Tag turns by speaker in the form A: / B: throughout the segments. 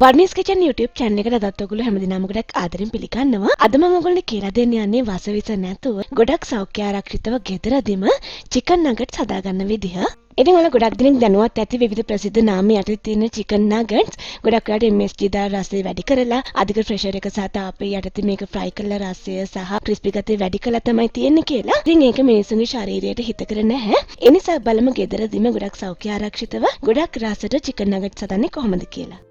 A: වර්නිස් kitchen YouTube channel එකට අදත් ඔයගොල්ලෝ හැමදිනම ගොඩක් ආදරෙන් පිළිගන්නවා. අද මම ඔයගොල්ලන්ට කියලා දෙන්න යන්නේ වසවිස නැතුව ගොඩක් සෞඛ්‍ය ආරක්ෂිතව ගෙදරදීම chicken nuggets හදාගන්න විදිහ. ඉතින් ඔයාලා ගොඩක් දිනක් දැනුවත් ඇති විවිධ ප්‍රසිද්ධ නාම යටතේ තියෙන chicken nuggets ගොඩක් වෙලාවට MSG දාලා රසය වැඩි කරලා අධික ප්‍රෙෂර් එක සහ තාපය යටතේ මේක fry කරලා රසය සහ ක්‍රිස්පි ගතිය වැඩි කරලා තමයි තියෙන්නේ කියලා. ඉතින් ඒක මිනිසුන්ගේ ශරීරයට හිතකර නැහැ. ඒ නිසා බලමු ගෙදරදීම ගොඩක් සෞඛ්‍ය ආරක්ෂිතව ගොඩක් රසට chicken nuggets හදන්නේ කොහොමද කියලා.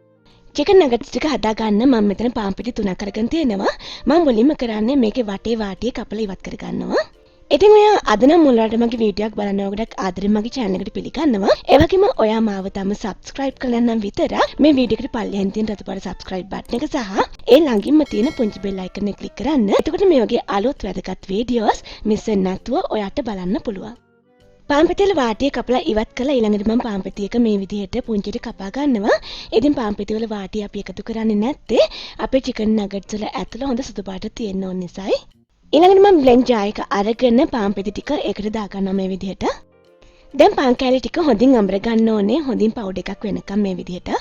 A: chicken nuggets ටික හදා ගන්න මම මෙතන පාන් පිටි 3ක් අරගෙන තියෙනවා. මම මුලින්ම කරන්නේ මේකේ වටේ වාටිය කපලා ඉවත් කර ගන්නවා. ඉතින් ඔයා අද නම් මුලට මගේ වීඩියෝ එකක් බලනවා ගොඩක් ආදරෙන් මගේ channel එකට පිළිගන්නවා. ඒ වගේම ඔයා මාව තම subscribe කරලා නම් විතරක් මේ වීඩියෝ එකට පල්ලෙහෙන් තියෙන රතු පාට subscribe button එක සහ ඒ ළඟින්ම තියෙන පුංචි bell icon එක click කරන්න. එතකොට මේ වගේ අලුත් වැදගත් වීඩියෝස් miss වෙන්නේ නැතුව ඔයාට බලන්න පුළුවන්. පාන් පිටිවල වාටිය කපලා ඉවත් කළා. ඊළඟට මම පාන් පිටි එක මේ විදිහට පුංචිට කපා ගන්නවා. ඉතින් පාන් පිටිවල වාටිය අපි එකතු කරන්නේ නැත්තේ අපේ chicken nuggets වල ඇතුළ හොඳ සුදු පාට තියෙන්න ඕන නිසායි. ඊළඟට මම blend jar එක අරගෙන පාන් පිටි ටික ඒකට දා ගන්නවා මේ විදිහට. දැන් පාන් කෑලි ටික හොඳින් අඹර ගන්න ඕනේ. හොඳින් පවුඩර් එකක් වෙනකම් මේ විදිහට.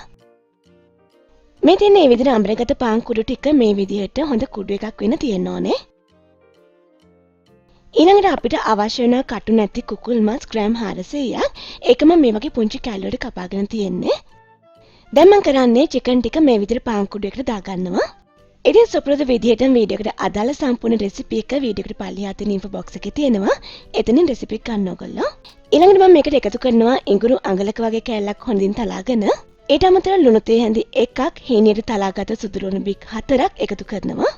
A: මේ තියෙන මේ විදිහට අඹරගත පාන් කුඩු ටික මේ විදිහට හොඳ කුඩු එකක් වෙන තියෙන්න ඕනේ. ඊළඟට අපිට අවශ්‍ය වෙන කටු නැති කුකුල් මස් ග්‍රෑම් 400ක් ඒකම මේ වගේ පුංචි කැලි වලට කපාගෙන තියෙන්නේ. දැන් මම කරන්නේ chicken ටික මේ විදිහට පාන් කුඩු එකට දා ගන්නවා. ඉතින් සුපුරුදු විදිහට වීඩියෝ එකට අදාළ සම්පූර්ණ රෙසිපි එක වීඩියෝ එකට පල්ලිය අතින් info box එකේ තියෙනවා. එතනින් රෙසිපි එක ගන්න ඕගොල්ලෝ. ඊළඟට මම මේකට එකතු කරනවා ඉඟුරු අඟලක වගේ කෑල්ලක් හොඳින් තලාගෙන ඊට අමතරව ලුණු තේ හැඳි එකක් හීනියට තලාගත සුදු ලුණු බික් 4ක් එකතු කරනවා.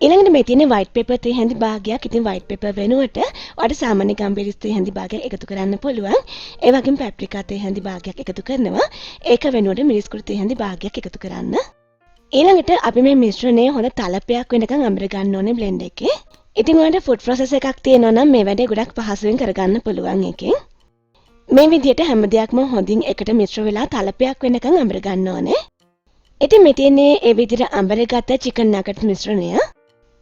A: ඊළඟට මේ තියෙන white pepper තේ හැඳි භාගයක්. ඉතින් white pepper වෙනුවට ඔයාලට සාමාන්‍ය ගම්බිරිස් තේ හැඳි භාගයක් එකතු කරන්න පුළුවන්. ඒ වගේම paprika තේ හැඳි භාගයක් එකතු කරනවා. ඒක වෙනුවට මිරිස් කුඩු තේ හැඳි භාගයක් එකතු කරන්න. ඊළඟට අපි මේ මිශ්‍රණය හොඳ තලපයක් වෙනකන් අඹර ගන්න ඕනේ blend එකේ. ඉතින් ඔයාලට food processor එකක් තියෙනවා නම් මේ වැඩේ ගොඩක් පහසුවෙන් කරගන්න පුළුවන් එකෙන්. මේ විදිහට හැම දෙයක්ම හොඳින් එකට මිශ්‍ර වෙලා තලපයක් වෙනකන් අඹර ගන්න ඕනේ. ඉතින් මේ තියෙන්නේ ඒ විදිහට අඹරගත chicken nuggets මිශ්‍රණය.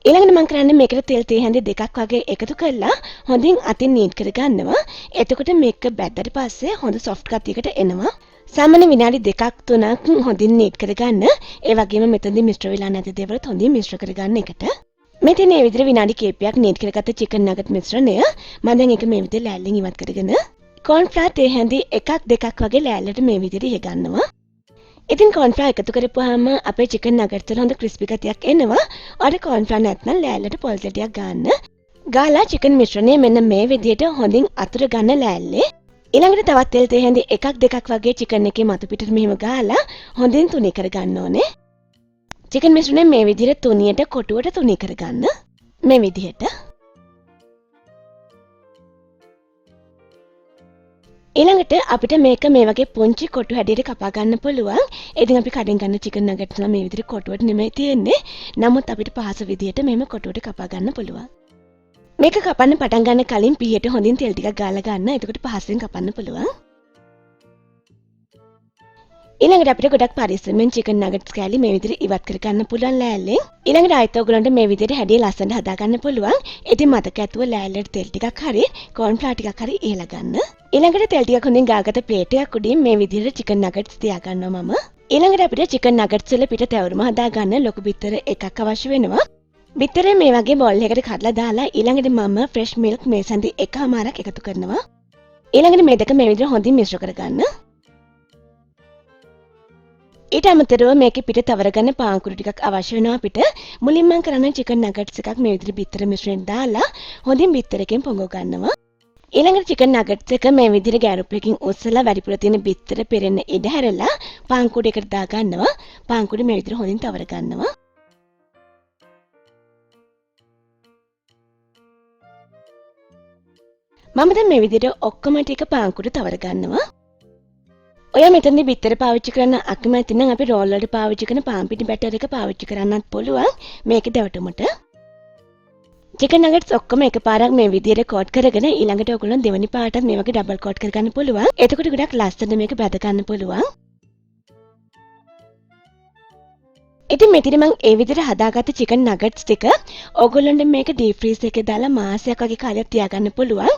A: ඊළඟට මම කරන්නේ මේකට තෙල් තේ හැඳි දෙකක් වගේ එකතු කරලා හොඳින් අතින් නීට් කරගන්නවා. එතකොට මේක බැද්දට පස්සේ හොඳ soft ගතියකට එනවා. සාමාන්‍ය විනාඩි 2-3ක් හොඳින් නීට් කරගන්න. ඒ වගේම මෙතනදී මිශ්‍ර වෙලා නැති දේවලුත් හොඳින් මිශ්‍ර කරගන්න එකට. මේ තියෙන මේ විදිහට විනාඩි කිහිපයක් නීට් කරගත්ත chicken nugget මිශ්‍රණය මම දැන් ඒක මේ විදිහට ලෑල්ලෙන් ඉවත් කරගෙන corn flour තේ හැඳි 1-2ක් වගේ ලෑල්ලට මේ විදිහට ඉහ ගන්නවා. ඉතින් corn flour එකතු කරපුවාම අපේ chicken nuggets වල හොඳ crispy ගතියක් එනවා. ඔයාලට corn flour නැත්නම් ලෑල්ලට පොල් තෙටියක් ගන්න. ගාලා chicken මිශ්‍රණය මෙන්න මේ විදිහට හොඳින් අතුර ගන්න ලෑල්ලේ. ඊළඟට තවත් තෙල් තේ හැඳි 1-2ක් වගේ chicken එකේ මතු පිටට මෙහෙම ගාලා හොඳින් තුනී කරගන්න ඕනේ. chicken මිශ්‍රණය මේ විදිහට තුනියට කොටුවට තුනී කරගන්න. මේ විදිහට. ඊළඟට අපිට මේක මේ වගේ පුංචි කොටු හැඩයට කපා ගන්න පුළුවන්. ඉතින් අපි කඩෙන් ගන්න chicken nuggets නම් මේ විදිහට කොටුවට නෙමෙයි තියෙන්නේ. නමුත් අපිට පහසු විදිහට මෙහෙම කොටුවට කපා ගන්න පුළුවන්. මේක කපන්න පටන් ගන්න කලින් පීයට හොඳින් තෙල් ටිකක් ගාලා ගන්න. එතකොට පහසුවෙන් කපන්න පුළුවන්. ඊළඟට අපිට ගොඩක් පරිස්සමෙන් chicken nuggets කෑලි මේ විදිහට ඉවත් කර ගන්න පුළුවන් ලෑල්ලෙන්. ඊළඟට ආයෙත් ඔයගලන්ට මේ විදිහට හැඩය ලස්සනට හදා ගන්න පුළුවන්. ඉතින් මතක ඇතුව ලෑල්ලට තෙල් ටිකක් හරි corn flour ටිකක් හරි ඉහලා ගන්න. ඊළඟට තෙල් ටිකක් හොඳින් ගාගත ප්ලේට් එකක් උඩින් මේ විදිහට chicken nuggets තියා ගන්නවා මම. ඊළඟට අපිට chicken nuggets වල පිට තැවුරුම හදා ගන්න ලොකු බිත්තර එකක් අවශ්‍ය වෙනවා. බිත්තරේ මේ වගේ බෝල් එකකට කඩලා දාලා ඊළඟට මම fresh milk මේ සැඳි එකමාරක් එකතු කරනවා. ඊළඟට මේ දෙක මේ විදිහට හොඳින් මිශ්‍ර කරගන්න. ඊට අමතරව මේකේ පිට තවර ගන්න පාන් කුඩු ටිකක් අවශ්‍ය වෙනවා අපිට. මුලින්ම මම කරන්නේ chicken nuggets එකක් මේ විදිහට බිත්තර මිශ්‍රණයට දාලා හොඳින් බිත්තරකින් පොඟව ගන්නවා. ඊළඟට chicken nuggets එක මේ විදිහට ගෑරුප්පකින් උස්සලා වැඩිපුර තියෙන බිත්තර පෙරෙන්න ඉඩ හැරලා පාන් කුඩු එකට දා ගන්නවා. පාන් කුඩු මේ විදිහට හොඳින් තවර ගන්නවා. මම දැන් මේ විදිහට ඔක්කොම ටික පාන් කුඩු තවර ගන්නවා. ඔයා මෙතනදී බිත්තර පාවිච්චි කරන්න අකමැති නම් අපි රෝල් වලට පාවිච්චි කරන පාන් පිටි බැටර් එක පාවිච්චි කරන්නත් පුළුවන් මේකේ දැවටුමට. chicken nuggets ඔක්කොම එකපාරක් මේ විදිහට කෝට් කරගෙන ඊළඟට ඔයගොල්ලෝ දෙවෙනි පාටත් මේ වගේ ඩබල් කෝට් කරගන්න පුළුවන්. එතකොට ගොඩක් ලස්සනට මේක බැද ගන්න පුළුවන්. ඉතින් මෙතන මම ඒ විදිහට හදාගත්ත chicken nuggets ටික ඕගොල්ලන්ට මේක deep freeze එකේ දාලා මාසයක් වගේ කාලයක් තියාගන්න පුළුවන්.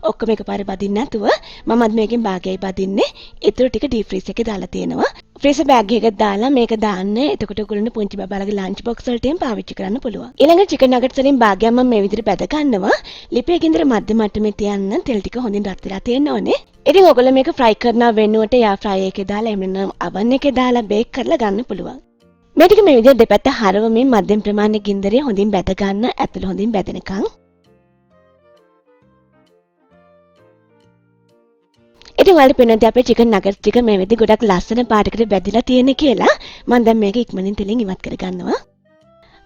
A: ඔක්කොම එකපාරේ බදින්න නැතුව මමත් මේකෙන් භාගයයි බදින්නේ. ඊටු ටික deep freeze එකේ දාලා තියෙනවා. ෆ්‍රීසර් බෑග් එකකට දාලා මේක දාන්න. එතකොට ඔයගොල්ලන්ට පුංචි බබාලගේ ලන්ච් බොක්ස් වලටම පාවිච්චි කරන්න පුළුවන්. ඊළඟට චිකන් නගට්ස් වලින් භාගයක් මම මේ විදිහට බැද ගන්නවා. ලිපේ ගින්දර මධ්‍යම මට්ටමේ තියන්න තෙල් ටික හොඳින් රත් වෙලා තියෙන්න ඕනේ. ඉතින් ඔයගොල්ලෝ මේක ෆ්‍රයි කරනවා වෙනුවට යා ෆ්‍රයි එකේ දාලා එහෙම නැත්නම් oven එකේ දාලා බේක් කරලා ගන්න පුළුවන්. මේ ටික මේ විදිහට දෙපැත්ත හරවමින් මධ්‍යම ප්‍රමාණයේ ගින්දරේ හොඳින් බැද ගන්න. ඇතුළ හොඳින් බැදෙනකන්. ඉතින් ඔයාලට පේනවාද අපේ චිකන් නගට්ස් ටික මේ විදිහට ගොඩක් ලස්සන පාටකට බැදිලා තියෙන්නේ කියලා. මම දැන් මේක ඉක්මනින් තෙලින් ඉවත් කර ගන්නවා.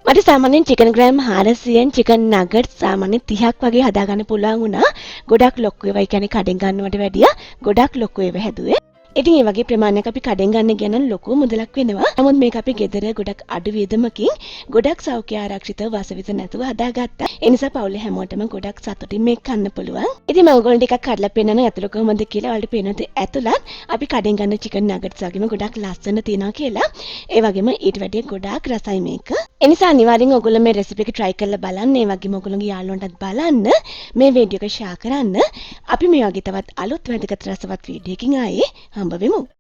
A: මට සාමාන්‍යයෙන් චිකන් ග්‍රෑම් 400න් චිකන් නගට්ස් සාමාන්‍යයෙන් 30ක් වගේ හදාගන්න පුළුවන් වුණා. ගොඩක් ලොකු ඒවා. ඒ කියන්නේ කඩෙන් ගන්නවට වැඩිය ගොඩක් ලොකු ඒවා හැදුවේ. ඉතින් මේ වගේ ප්‍රමාණයක් අපි කඩෙන් ගන්න ගියා නම් ලොකු මුදලක් වෙනවා. නමුත් මේක අපි ගෙදර ගොඩක් අඩු වියදමකින් ගොඩක් සෞඛ්‍ය ආරක්ෂිතව වසවිස නැතුව හදාගත්තා. ඒ නිසා පවුලේ හැමෝටම ගොඩක් සතුටින් මේක කන්න පුළුවන්. ඉතින් මම ඔයගොල්ලන්ට ටිකක් කඩලා පෙන්නනවා ඇතුළ කොහොමද කියලා. ඔයාලට පේනද ඇතුළත් අපි කඩෙන් ගන්න චිකන් නගට්ස් වගේම ගොඩක් ලස්සන තියෙනවා කියලා. ඒ වගේම ඊට වැඩිය ගොඩාක් රසයි මේක. ඒ නිසා අනිවාර්යෙන් ඔයගොල්ලෝ මේ රෙසිපි එක try කරලා බලන්න. ඒ වගේම ඔයගොල්ලෝගේ යාළුවන්ටත් බලන්න. මේ වීඩියෝ එක share කරන්න. අපි මේ වගේ තවත් අලුත් වැදගත් රසවත් වීඩියෝ එකකින් ආයේ හම්බ වෙමු.